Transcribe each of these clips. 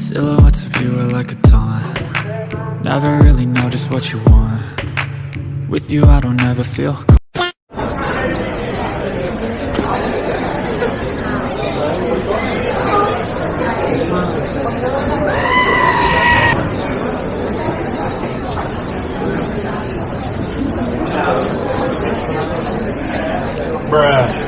Silhouettes of you are like a taunt. Never really know just what you want. With you I don't ever feel Bruh.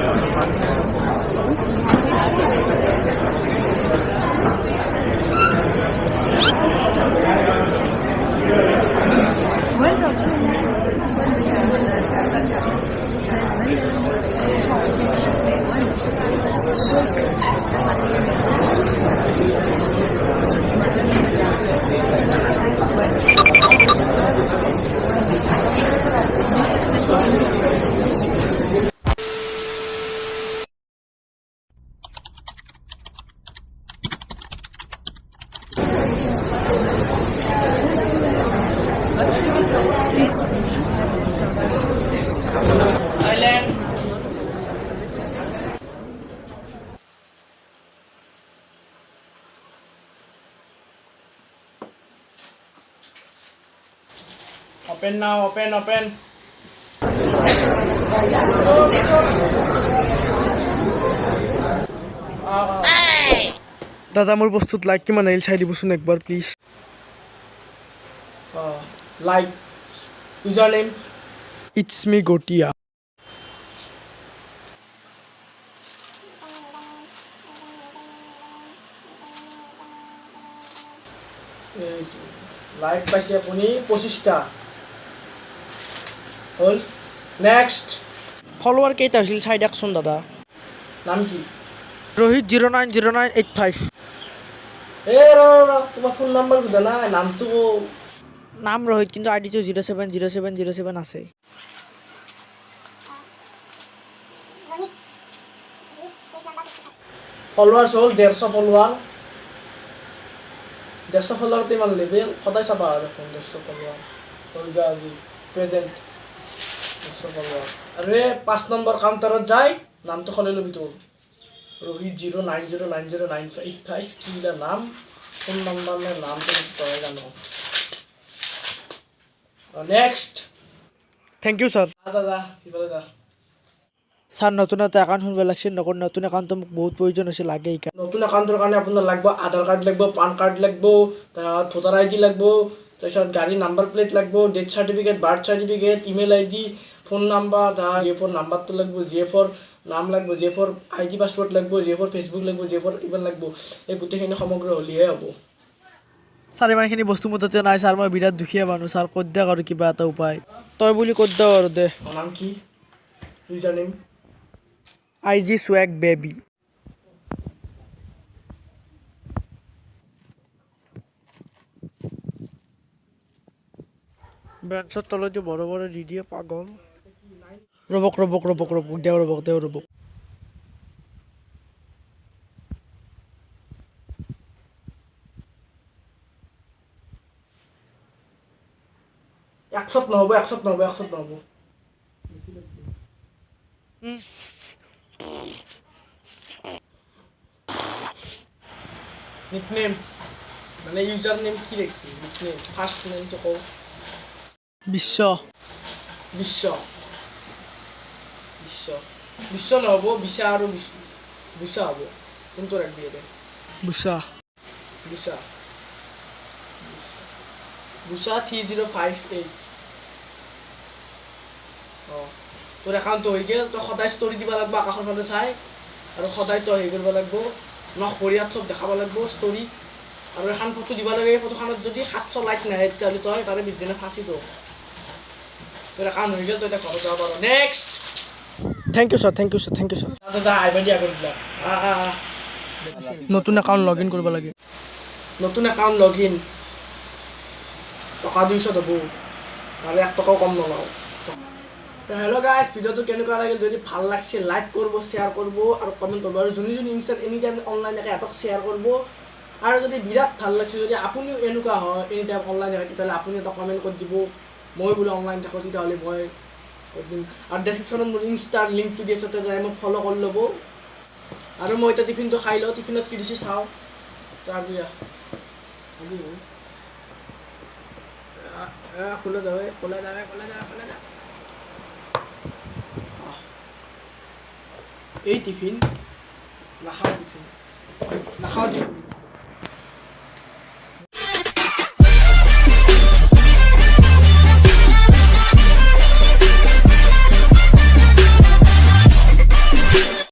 Open now, open. দাদা মোৰ বস্তুত like কিমান আহিল চাই দিবচোন একবাৰ please like user name it's me গটিয়া like পাইছে আপুনি 25টা হল নেক্সট ফলোৱাৰ কেইটা হৈছিল চাই দিয়কচোন দাদা নাম কি ৰোহিত 090985 ৰ তোমাৰ ফোন নম্বৰ বুজা নাই নামটো নাম ৰোহিত কিন্তু আইডিটো 070707 আছে ফলোৱাৰ্ছ হ'ল 150 ফলোৱাৰ 150 ফলোৱাৰতে ইমান লেভেল সদায় চাবা আৰু 150 ফলোৱাৰ হ'ল যা আজি প্ৰেজেণ্ট 150 ফলোৱাৰ আৰু 5 নম্বৰ কাউণ্টাৰত যায় নামটো সলাই ল'বি তোৰ ৰোহিত 09090985 কিলা নাম ফোন নম্বৰ নে নামটো তই জানো নেক্সট থেংক ইউ ছাৰ যা কিবা যা ছাৰ নতুন এটা একাউণ্ট খুলিব লাগিছিল নতুন একাউণ্টটো মোক বহুত প্ৰয়োজন হৈছে লাগে নতুন একাউণ্টৰ কাৰণে আপোনাৰ লাগিব আধাৰ কাৰ্ড লাগিব পান কাৰ্ড লাগিব তাৰপিছত ভোটাৰ আই ডি লাগিব তাৰপিছত গাড়ী নাম্বাৰ প্লেট লাগিব death certificate birth certificate email I D phone number জিএফৰ নাম্বাৰটো লাগিব জিএফৰ নাম লাগিব জিএফৰ আই ডি পাছৱৰ্ড লাগিব জিএফৰ ফেচবুক লাগিব জিএফৰ ইমান লাগিব এই গোটেইখিনি সমগ্ৰ হ'লেহে হ'ব ছাৰ ইমানখিনি বস্তু মোৰ তাতে নাই ছাৰ মই বিৰাট দুখীয়া মানুহ ছাৰ ক'ত দিয়ক আৰু কিবা এটা উপায় তই বুলি ক'ত দিয়ক আৰু দে নাম কি user name IG swag baby বেঞ্চৰ তলত যে বড় বড় দি দিয়ে পাগল ৰবক দেও একশত নহ'ব নিকনেম মানে ইউজাৰ নেম কি ৰাখিবি নিকনেম ফাৰ্ষ্ট নেমটো কওঁ বিশ্ব নহ'ব বিশা আৰু বুচা হ'ব কোনটো ৰাখবি এতিয়া বুচা বুচা 3058 তোৰ একাউণ্টটো হৈ গ'ল তই সদায় ষ্টৰি দিব লাগিব আকাশৰ ফালে চাই আৰু সদায় তই হেৰি কৰিব লাগিব নখ ভৰিয়াত চব দেখাব লাগিব ষ্টৰি আৰু এখন ফটো দিব লাগে এই ফটোখনত যদি 700 লাইক নাহে তেতিয়াহ'লে তই তাৰে 20 দিনা ফাঁচি দিওঁ তোৰ একাউণ্ট হৈ গ'ল তই এতিয়া ঘৰত যাব পাৰ নেক্সট থেংক ইউ ছাৰ দাদা আহিবা দিয়া কৰি দিলা নতুন একাউণ্ট লগ ইন কৰিব লাগে নতুন একাউণ্ট লগ ইন টকা 200 হ'ব আৰু 1 টকাও কম নলওঁ হেল্ল' গাইজ ভিডিঅ'টো কেনেকুৱা লাগিল যদি ভাল লাগছে লাইক কৰিব শ্বেয়াৰ কৰিব আৰু কমেণ্ট কৰিব আৰু যোনে ইনষ্টাত এনি টাইম অনলাইন থাকে সিহঁতক শ্বেয়াৰ কৰিব আৰু যদি বিৰাট ভাল লাগছে যদি আপুনিও এনেকুৱা হয় এনি টাইম অনলাইন থাকে তেতিয়াহ'লে আপুনি এটা কমেণ্ট কৰি দিব মই বোলে অনলাইন থাকোঁ তেতিয়াহ'লে মই কৰি দিম আৰু ডেছক্ৰিপশ্যনত মোৰ ইনষ্টাৰ লিংকটো দি আছে তাতে যাই মোক ফ'ল' কৰি ল'ব আৰু মই এতিয়া টিফিনটো খাই লওঁ টিফিনত কি দিছে চাওঁ তাৰ খোলা যাবে এই টিফিন নাখাওঁ টিফিন